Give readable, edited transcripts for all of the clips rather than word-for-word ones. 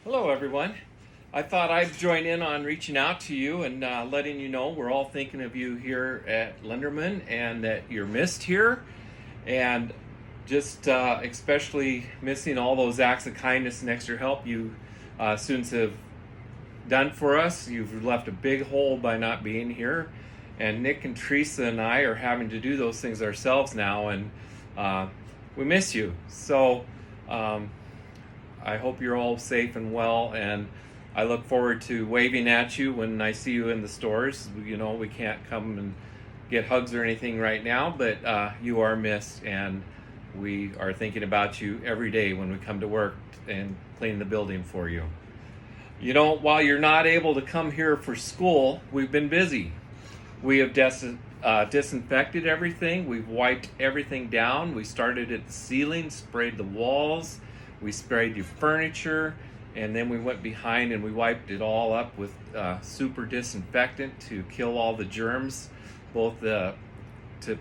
Hello, everyone. I thought I'd join in on reaching out to you and letting you know we're all thinking of you here at Linderman and that you're missed here, and just especially missing all those acts of kindness and extra help you students have done for us. You've left a big hole by not being here, and Nick and Teresa and I are having to do those things ourselves now, and we miss you. So I hope you're all safe and well, and I look forward to waving at you when I see you in the stores. You know, we can't come and get hugs or anything right now, but you are missed, and we are thinking about you every day when we come to work and clean the building for you. You know, while you're not able to come here for school, we've been busy. We have disinfected everything. We've wiped everything down. We started at the ceiling, sprayed the walls. We sprayed your furniture, and then we went behind and we wiped it all up with super disinfectant to kill all the germs, both to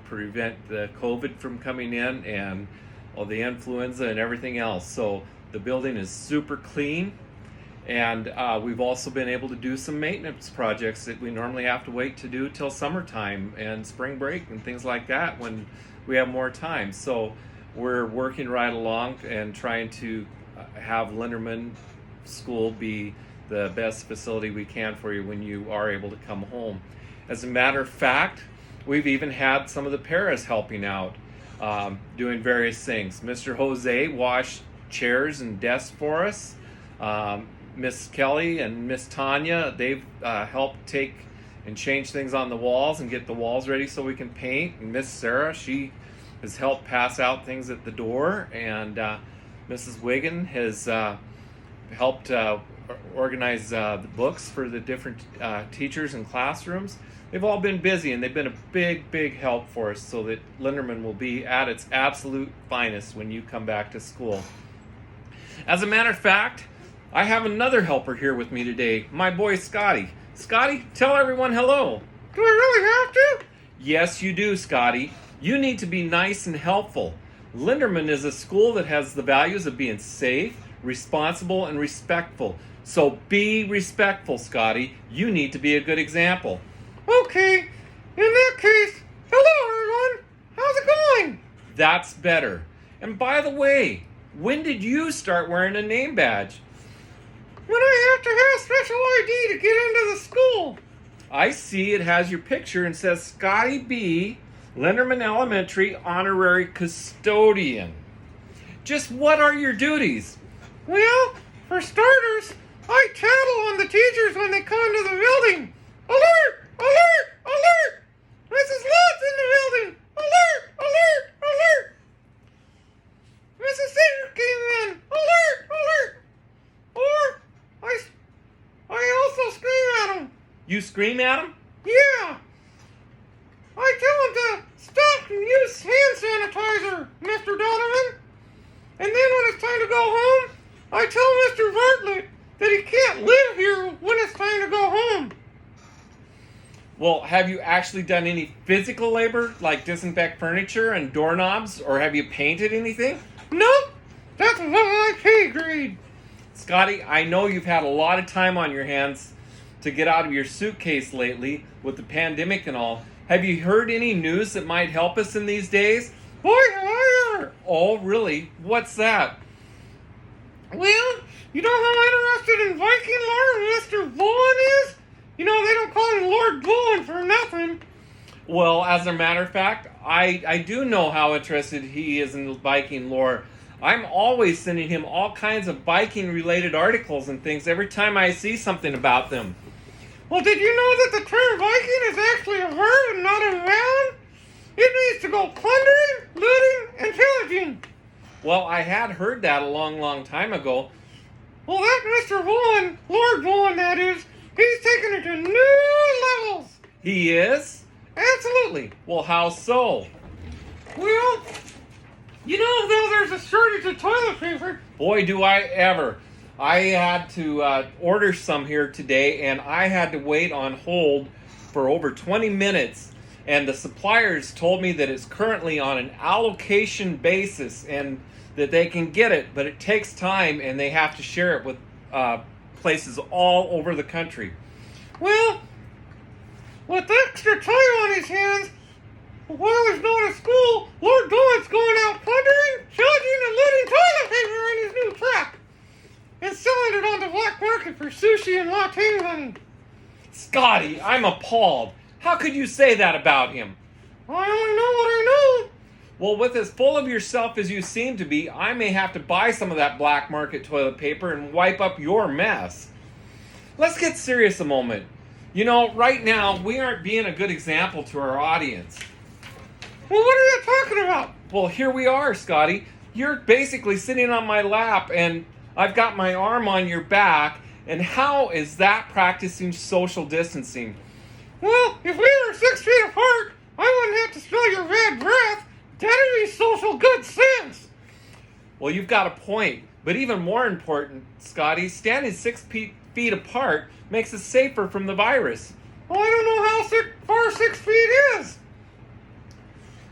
prevent the COVID from coming in and all the influenza and everything else. So the building is super clean, and we've also been able to do some maintenance projects that we normally have to wait to do till summertime and spring break and things like that when we have more time. So we're working right along and trying to have Linderman School be the best facility we can for you when you are able to come home. As a matter of fact, we've even had some of the paras helping out, doing various things. Mr. Jose washed chairs and desks for us. Miss Kelly and Miss Tanya, they've helped take and change things on the walls and get the walls ready so we can paint. And Miss Sarah, she has helped pass out things at the door, and Mrs. Wiggin has helped organize the books for the different teachers and classrooms. They've all been busy, and they've been a big help for us so that Linderman will be at its absolute finest when you come back to school. As a matter of fact, I have another helper here with me today, my boy Scotty. Scotty, tell everyone hello. Do I really have to? Yes, you do, Scotty. You need to be nice and helpful. Linderman is a school that has the values of being safe, responsible, and respectful. So be respectful, Scotty. You need to be a good example. Okay. In that case, hello everyone. How's it going? That's better. And by the way, when did you start wearing a name badge? When I have to have special ID to get into the school. I see it has your picture and says Scotty B., Linderman Elementary Honorary Custodian. Just what are your duties? Well, for starters, I tattle on the teachers when they come to the building. Alert! Alert! Alert! Mrs. Lott's in the building! Alert! Alert! Alert! Mrs. Singer came in! Alert! Alert! Or, I also scream at them. You scream at them? Yeah! I tell him to stop and use hand sanitizer, Mr. Donovan. And then when it's time to go home, I tell Mr. Bartlett that he can't live here when it's time to go home. Well, have you actually done any physical labor, like disinfect furniture and doorknobs, or have you painted anything? Nope, that's above my pay grade. Scotty, I know you've had a lot of time on your hands to get out of your suitcase lately with the pandemic and all. Have you heard any news that might help us in these days? Boy, have I ever. Oh, really? What's that? Well, you know how interested in Viking lore Mr. Vaughan is? You know, they don't call him Lord Vaughan for nothing. Well, as a matter of fact, I do know how interested he is in Viking lore. I'm always sending him all kinds of Viking-related articles and things every time I see something about them. Well, did you know that the term Viking is actually a verb and not a noun? It means to go plundering, looting, and pillaging. Well, I had heard that a long time ago. Well, that Mr. Vaughan, Lord Vaughan that is, he's taken it to new levels. He is? Absolutely. Well, how so? Well, you know, though there's a shortage of toilet paper. Boy, do I ever. I had to order some here today, and I had to wait on hold for over 20 minutes. And the suppliers told me that it's currently on an allocation basis and that they can get it, but it takes time and they have to share it with places all over the country. Well, with extra time on his hands, while he's not at school, Lord Gold's going out plundering, charging, and loading toilet paper in his new truck and selling it on the black market for sushi and latte money. Scotty, I'm appalled. How could you say that about him? I only know what I know. Well, with as full of yourself as you seem to be, I may have to buy some of that black market toilet paper and wipe up your mess. Let's get serious a moment. You know, right now, we aren't being a good example to our audience. Well, what are you talking about? Well, here we are, Scotty. You're basically sitting on my lap, and I've got my arm on your back, and how is that practicing social distancing? Well, if we were 6 feet apart, I wouldn't have to smell your bad breath. That'd be social good sense. Well, you've got a point. But even more important, Scotty, standing 6 feet apart makes us safer from the virus. Well, I don't know how far 6 feet is.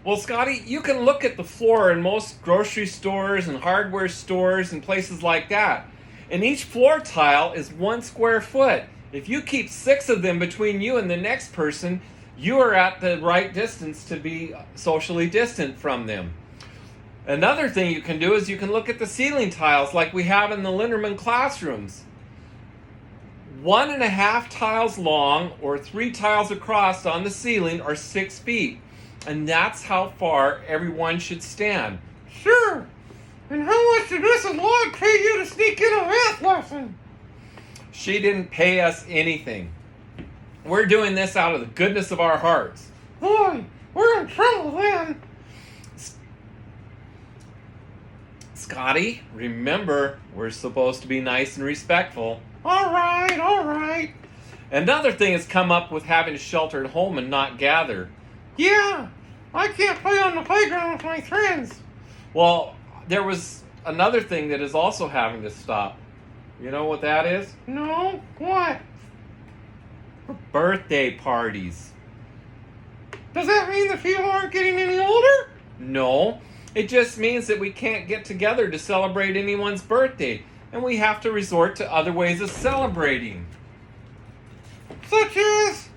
Well, Scotty, you can look at the floor in most grocery stores and hardware stores and places like that. And each floor tile is 1 square foot. If you keep 6 of them between you and the next person, you are at the right distance to be socially distant from them. Another thing you can do is you can look at the ceiling tiles like we have in the Linderman classrooms. 1.5 tiles long or 3 tiles across on the ceiling are 6 feet. And that's how far everyone should stand. Sure. And how much did Mrs. Log pay you to sneak in a math lesson? She didn't pay us anything. We're doing this out of the goodness of our hearts. Boy, we're in trouble then. Scotty, remember, we're supposed to be nice and respectful. All right. Another thing has come up with having to shelter at home and not gather. Yeah, I can't play on the playground with my friends. Well, there was another thing that is also having to stop. You know what that is? No, what? Birthday parties. Does that mean the people aren't getting any older? No, it just means that we can't get together to celebrate anyone's birthday, and we have to resort to other ways of celebrating. Such as?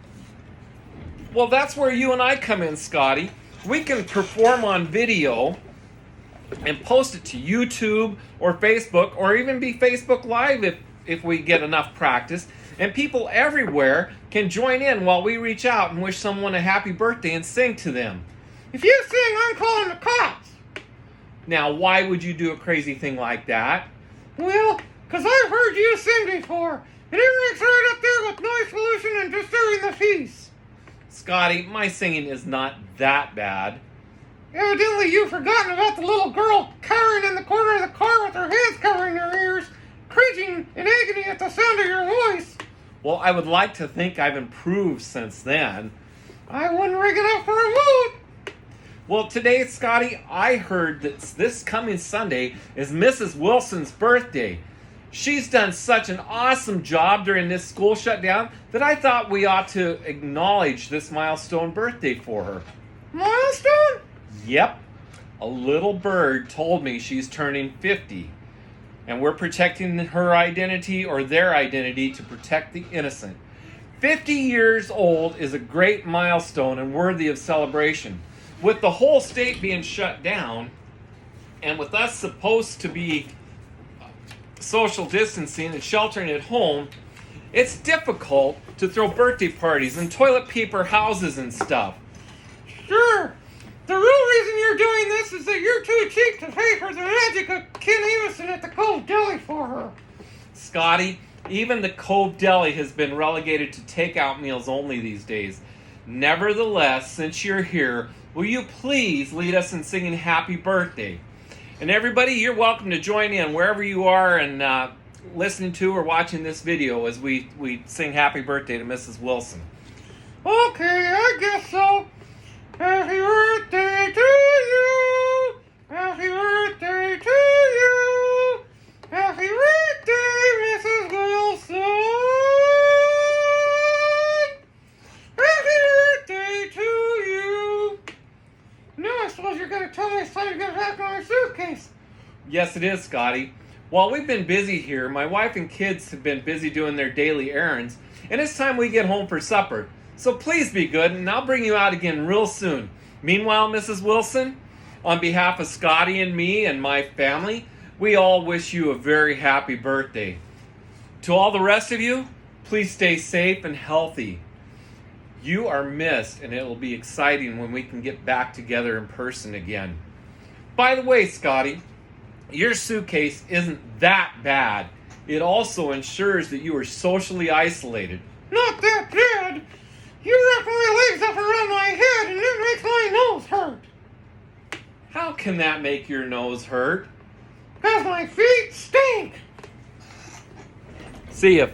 Well, that's where you and I come in, Scotty. We can perform on video and post it to YouTube or Facebook, or even be Facebook Live if we get enough practice. And people everywhere can join in while we reach out and wish someone a happy birthday and sing to them. If you sing, I'm calling the cops. Now, why would you do a crazy thing like that? Well, 'cause I've heard you sing before, and it ranks right up there with noise pollution and disturbing the peace. Scotty, my singing is not that bad. Evidently you've forgotten about the little girl cowering in the corner of the car with her hands covering her ears, cringing in agony at the sound of your voice. Well, I would like to think I've improved since then. I wouldn't rig it up for a vote. Well, today, Scotty, I heard that this coming Sunday is Mrs. Wilson's birthday. She's done such an awesome job during this school shutdown that I thought we ought to acknowledge this milestone birthday for her. Milestone? Yep. A little bird told me she's turning 50. And we're protecting her identity or their identity to protect the innocent. 50 years old is a great milestone and worthy of celebration. With the whole state being shut down, and with us supposed to be social distancing and sheltering at home, it's difficult to throw birthday parties and toilet paper houses and stuff. Sure. The real reason you're doing this is that you're too cheap to pay for the magic of Ken Emerson at the Cove Deli for her. Scotty, even the Cove Deli has been relegated to takeout meals only these days. Nevertheless, since you're here, will you please lead us in singing happy birthday? And everybody, you're welcome to join in wherever you are and listening to or watching this video as we sing happy birthday to Mrs. Wilson. Okay, I guess so. Happy birthday to you. Happy birthday to you. Happy birthday, Mrs. Wilson. Happy birthday to you. Now I suppose you're going to tell me it's time to get back in my suitcase. Yes, it is, Scotty. While we've been busy here, my wife and kids have been busy doing their daily errands, and it's time we get home for supper. So please be good, and I'll bring you out again real soon. Meanwhile, Mrs. Wilson, on behalf of Scotty and me and my family, we all wish you a very happy birthday. To all the rest of you, please stay safe and healthy. You are missed, and it will be exciting when we can get back together in person again. By the way, Scotty, your suitcase isn't that bad. It also ensures that you are socially isolated. Not that bad. You wrap my legs up around my head and it makes my nose hurt. How can that make your nose hurt? 'Cause my feet stink. See ya.